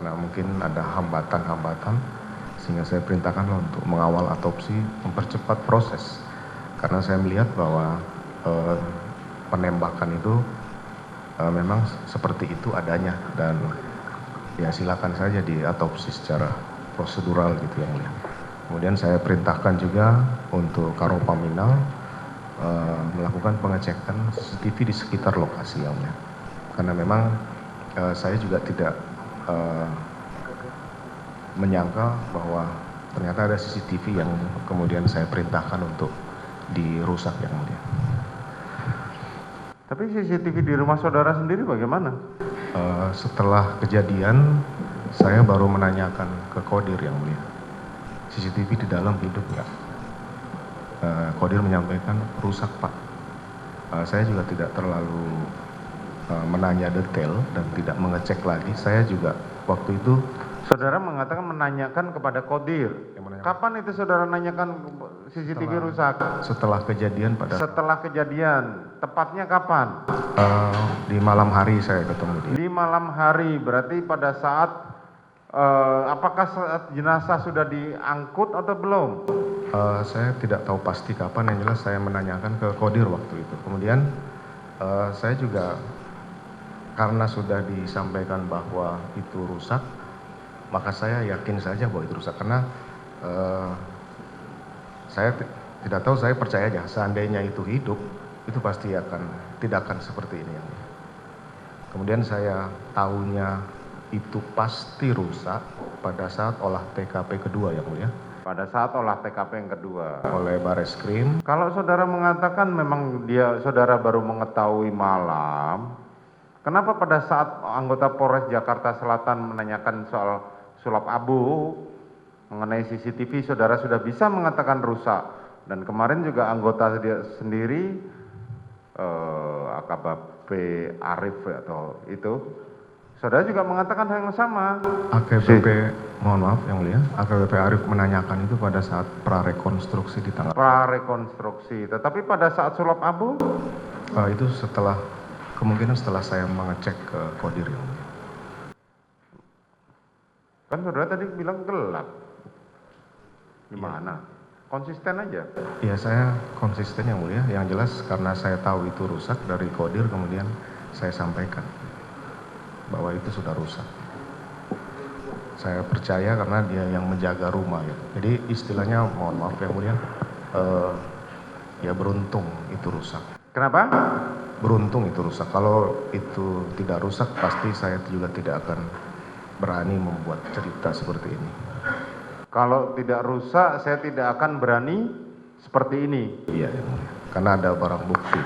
karena mungkin ada hambatan-hambatan, sehingga saya perintahkan untuk mengawal otopsi, mempercepat proses. Karena saya melihat bahwa penembakan itu memang seperti itu adanya, dan ya silakan saja diotopsi secara prosedural gitu yang mulia. Kemudian saya perintahkan juga untuk Karopaminal melakukan pengecekan CCTV di sekitar lokasi yang mulia. Karena memang saya juga tidak menyangka bahwa ternyata ada CCTV yang kemudian saya perintahkan untuk dirusak yang mulia. Tapi CCTV di rumah saudara sendiri bagaimana? Setelah kejadian saya baru menanyakan ke Kodir yang mulia, CCTV di dalam hidup nggak? Kodir menyampaikan rusak pak. Saya juga tidak terlalu menanya detail dan tidak mengecek lagi. Saya juga waktu itu Saudara mengatakan menanyakan kepada Kodir. Kapan itu saudara nanyakan CCTV rusak? setelah kejadian Setelah kejadian, tepatnya kapan? di malam hari saya ketemu dia. Di malam hari, berarti pada saat apakah saat jenazah sudah diangkut atau belum? Saya tidak tahu pasti kapan, yang jelas saya menanyakan ke Kodir waktu itu. Kemudian saya juga karena sudah disampaikan bahwa itu rusak, maka saya yakin saja bahwa itu rusak, karena saya tidak tahu, saya percaya aja seandainya itu hidup, itu pasti tidak akan seperti ini. Kemudian saya tahunya itu pasti rusak pada saat olah TKP kedua yang mulia. Pada saat olah TKP yang kedua. Oleh Bareskrim. Kalau saudara mengatakan memang saudara baru mengetahui malam, kenapa pada saat anggota Polres Jakarta Selatan menanyakan soal sulap abu mengenai CCTV, saudara sudah bisa mengatakan rusak, dan kemarin juga anggota dia sendiri AKBP Arif atau itu, saudara juga mengatakan hal yang sama. AKBP, mohon maaf yang mulia, AKBP Arif menanyakan itu pada saat prarekonstruksi di tanggal. Prarekonstruksi, tetapi pada saat sulap abu itu kemungkinan setelah saya mengecek ke Kodir yang mulia. Kan saudara tadi bilang gelap. Gimana? Konsisten aja. Iya, saya konsisten yang mulia. Yang jelas karena saya tahu itu rusak dari Kodir, kemudian saya sampaikan bahwa itu sudah rusak. Saya percaya karena dia yang menjaga rumah ya. Jadi istilahnya, mohon maaf yang mulia, ya beruntung itu rusak. Kenapa? Beruntung itu rusak. Kalau itu tidak rusak, pasti saya juga tidak akan berani membuat cerita seperti ini. Kalau tidak rusak, saya tidak akan berani seperti ini. Iya, yang mulia. Karena ada barang bukti.